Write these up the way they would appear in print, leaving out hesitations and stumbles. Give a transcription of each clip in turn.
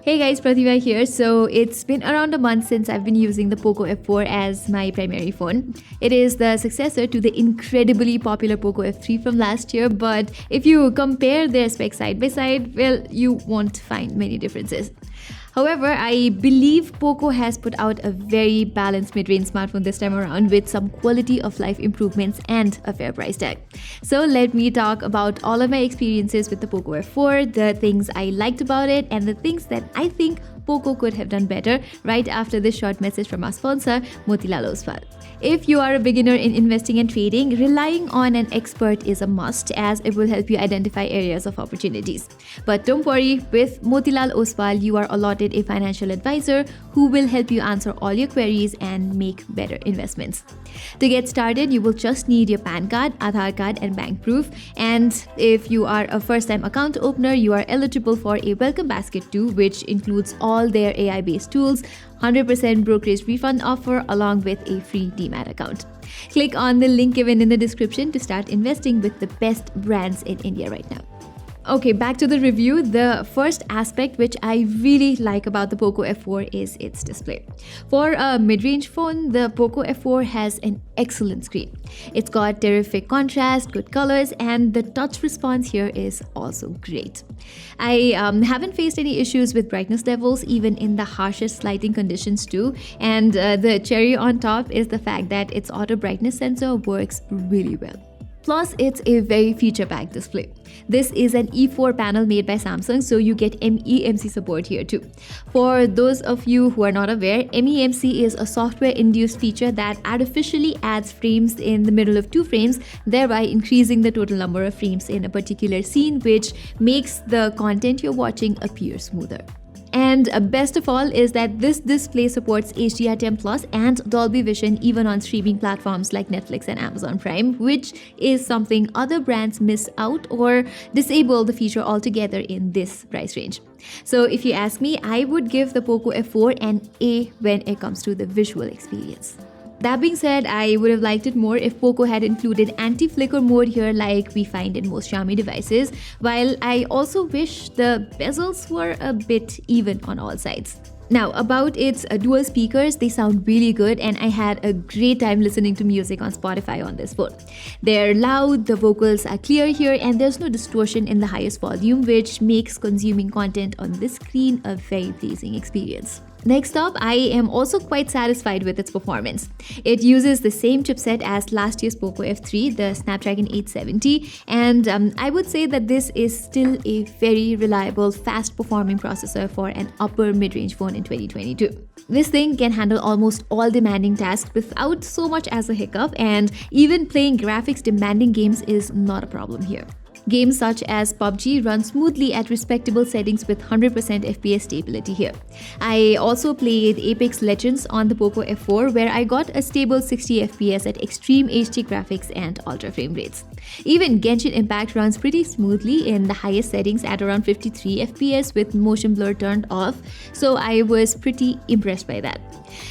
Hey guys, Pratima here. So it's been around a month since I've been using the Poco F4 as my primary phone. It is the successor to the incredibly popular Poco F3 from last year, but if you compare their specs side by side, well, you won't find many differences. However, I believe Poco has put out a very balanced mid-range smartphone this time around with some quality of life improvements and a fair price tag. So let me talk about all of my experiences with the Poco F4, the things I liked about it, and the things that I think Poco could have done better right after this short message from our sponsor, Motilal Oswal. If you are a beginner in investing and trading, relying on an expert is a must as it will help you identify areas of opportunities. But don't worry, with Motilal Oswal, you are allotted a financial advisor who will help you answer all your queries and make better investments. To get started, you will just need your PAN card, Aadhaar card, and bank proof. And if you are a first-time account opener, you are eligible for a welcome basket too, which includes all their AI-based tools, 100% brokerage refund offer along with a free demat account. Click on the link given in the description to start investing with the best brands in India right now. Okay, back to the review. The first aspect which I really like about the Poco F4 is its display. For a mid-range phone, the Poco F4 has an excellent screen. It's got terrific contrast, good colors, and the touch response here is also great. I haven't faced any issues with brightness levels even in the harshest lighting conditions too, and the cherry on top is the fact that its auto brightness sensor works really well. Plus, it's a very feature-packed display. This is an E4 panel made by Samsung, so you get MEMC support here too. For those of you who are not aware, MEMC is a software-induced feature that artificially adds frames in the middle of two frames, thereby increasing the total number of frames in a particular scene, which makes the content you're watching appear smoother. And best of all is that this display supports HDR10 Plus and Dolby Vision even on streaming platforms like Netflix and Amazon Prime, which is something other brands miss out or disable the feature altogether in this price range. So if you ask me, I would give the Poco F4 an A when it comes to the visual experience. That being said, I would have liked it more if Poco had included anti-flicker mode here like we find in most Xiaomi devices, while I also wish the bezels were a bit even on all sides. Now, about its dual speakers, they sound really good and I had a great time listening to music on Spotify on this phone. They're loud, the vocals are clear here, and there's no distortion in the highest volume, which makes consuming content on this screen a very pleasing experience. Next up, I am also quite satisfied with its performance. It uses the same chipset as last year's Poco F3, the Snapdragon 870, and I would say that this is still a very reliable, fast-performing processor for an upper mid-range phone in 2022. This thing can handle almost all demanding tasks without so much as a hiccup, and even playing graphics-demanding games is not a problem here. Games such as PUBG run smoothly at respectable settings with 100% FPS stability here. I also played Apex Legends on the Poco F4 where I got a stable 60 FPS at extreme HD graphics and ultra frame rates. Even Genshin Impact runs pretty smoothly in the highest settings at around 53 FPS with motion blur turned off, so I was pretty impressed by that.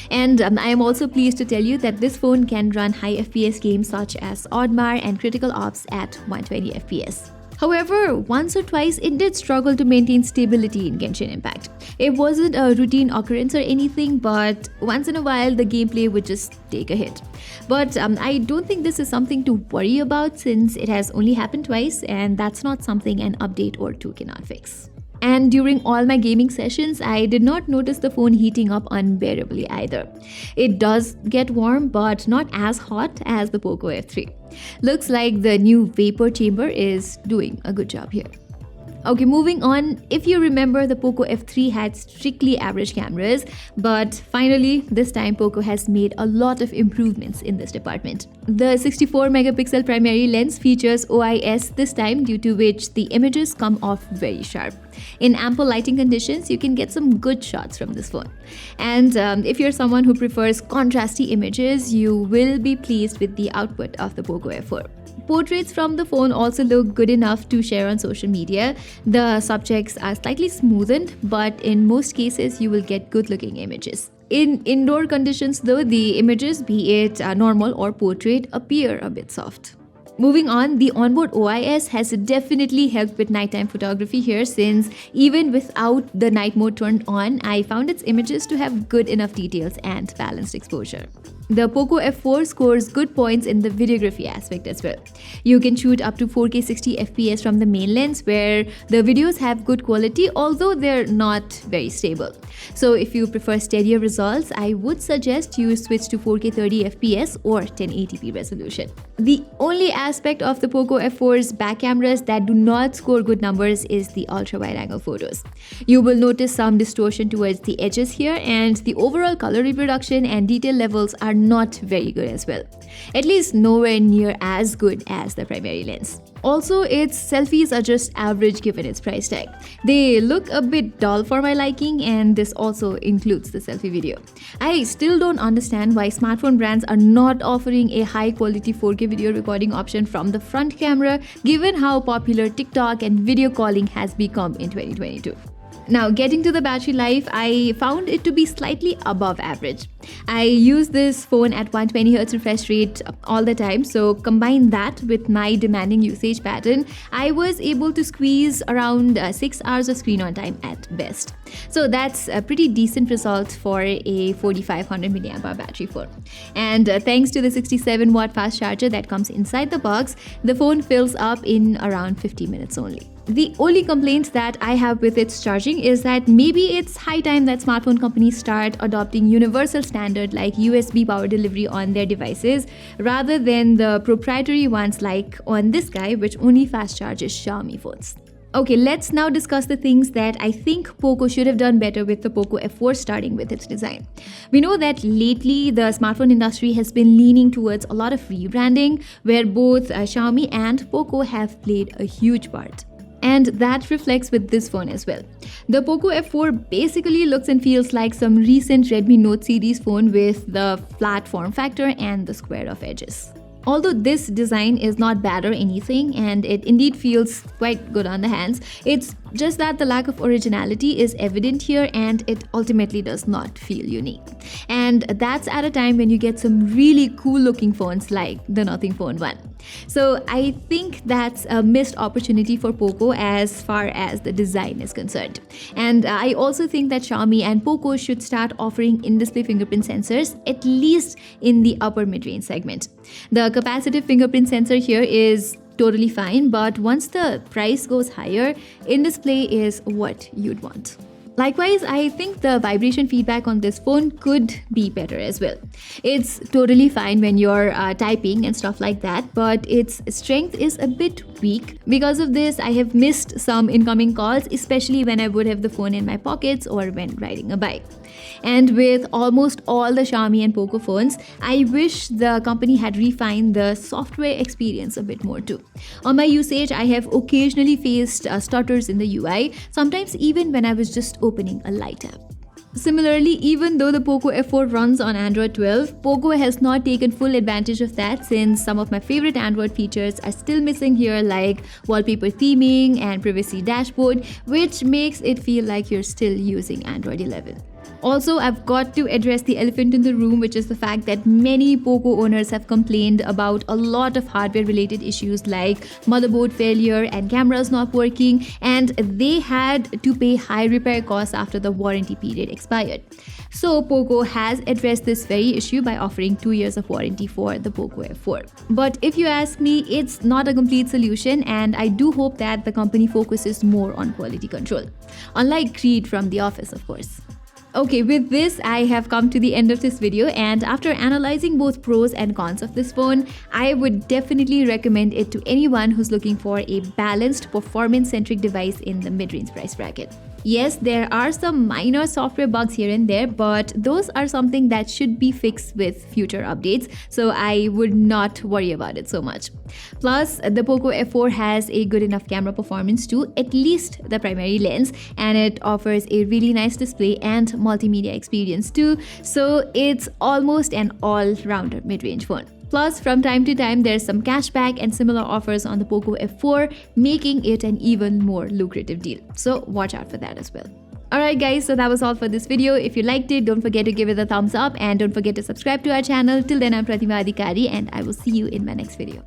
And I am also pleased to tell you that this phone can run high FPS games such as Oddmar and Critical Ops at 120 FPS. However, once or twice it did struggle to maintain stability in Genshin Impact. It wasn't a routine occurrence or anything, but once in a while the gameplay would just take a hit. But I don't think this is something to worry about since it has only happened twice and that's not something an update or two cannot fix. And during all my gaming sessions, I did not notice the phone heating up unbearably either. It does get warm, but not as hot as the Poco F3. Looks like the new vapor chamber is doing a good job here. Okay, moving on. If you remember, the Poco F3 had strictly average cameras, but finally, this time Poco has made a lot of improvements in this department. The 64-megapixel primary lens features OIS this time, due to which the images come off very sharp. In ample lighting conditions, you can get some good shots from this phone. And if you're someone who prefers contrasty images, you will be pleased with the output of the Poco F4. Portraits from the phone also look good enough to share on social media. The subjects are slightly smoothened, but in most cases you will get good-looking images. In indoor conditions though, the images, be it normal or portrait, appear a bit soft. Moving on, the onboard OIS has definitely helped with nighttime photography here, since even without the night mode turned on, I found its images to have good enough details and balanced exposure. The Poco F4 scores good points in the videography aspect as well. You can shoot up to 4K 60 FPS from the main lens, where the videos have good quality, although they're not very stable. So if you prefer steadier results, I would suggest you switch to 4K 30 FPS or 1080p resolution. The only aspect of the Poco F4's back cameras that do not score good numbers is the ultra-wide-angle photos. You will notice some distortion towards the edges here, and the overall color reproduction and detail levels are not very good as well. At least nowhere near as good as the primary lens. Also, its selfies are just average given its price tag. They look a bit dull for my liking, and this also includes the selfie video. I still don't understand why smartphone brands are not offering a high quality 4K video recording option from the front camera, given how popular TikTok and video calling has become in 2022. Now, getting to the battery life, I found it to be slightly above average. I use this phone at 120Hz refresh rate all the time, so combine that with my demanding usage pattern, I was able to squeeze around 6 hours of screen on time at best. So that's a pretty decent result for a 4500 mAh battery phone. And thanks to the 67 watt fast charger that comes inside the box, the phone fills up in around 50 minutes only. The only complaint that I have with its charging is that maybe it's high time that smartphone companies start adopting universal standard like USB power delivery on their devices, rather than the proprietary ones like on this guy, which only fast charges Xiaomi phones. Okay, let's now discuss the things that I think Poco should have done better with the Poco F4, starting with its design. We know that lately the smartphone industry has been leaning towards a lot of rebranding, where both Xiaomi and Poco have played a huge part. And that reflects with this phone as well. The Poco F4 basically looks and feels like some recent Redmi Note series phone with the flat form factor and the square off edges. Although this design is not bad or anything, and it indeed feels quite good on the hands, it's just that the lack of originality is evident here, and it ultimately does not feel unique. And that's at a time when you get some really cool looking phones like the Nothing Phone 1. So I think that's a missed opportunity for Poco as far as the design is concerned. And I also think that Xiaomi and Poco should start offering in-display fingerprint sensors, at least in the upper mid-range segment. The capacitive fingerprint sensor here is totally fine, but once the price goes higher, in-display is what you'd want. Likewise, I think the vibration feedback on this phone could be better as well. It's totally fine when you're typing and stuff like that, but its strength is a bit weak. Because of this, I have missed some incoming calls, especially when I would have the phone in my pockets or when riding a bike. And with almost all the Xiaomi and Poco phones, I wish the company had refined the software experience a bit more too. On my usage, I have occasionally faced stutters in the UI, sometimes even when I was just opening a light app. Similarly, even though the Poco F4 runs on Android 12, Poco has not taken full advantage of that, since some of my favorite Android features are still missing here, like wallpaper theming and privacy dashboard, which makes it feel like you're still using Android 11. Also, I've got to address the elephant in the room, which is the fact that many Poco owners have complained about a lot of hardware-related issues like motherboard failure and cameras not working, and they had to pay high repair costs after the warranty period expired. So, Poco has addressed this very issue by offering 2 years of warranty for the Poco F4. But if you ask me, it's not a complete solution, and I do hope that the company focuses more on quality control. Unlike Creed from The Office, of course. Okay, with this, I have come to the end of this video, and after analyzing both pros and cons of this phone, I would definitely recommend it to anyone who's looking for a balanced, performance-centric device in the mid-range price bracket. Yes, there are some minor software bugs here and there, but those are something that should be fixed with future updates, so I would not worry about it so much. Plus, the Poco F4 has a good enough camera performance too, at least the primary lens, and it offers a really nice display and multimedia experience too, so it's almost an all-rounder mid-range phone. Plus, from time to time, there's some cashback and similar offers on the Poco F4, making it an even more lucrative deal. So watch out for that as well. Alright guys, so that was all for this video. If you liked it, don't forget to give it a thumbs up and don't forget to subscribe to our channel. Till then, I'm Pratima Adhikari and I will see you in my next video.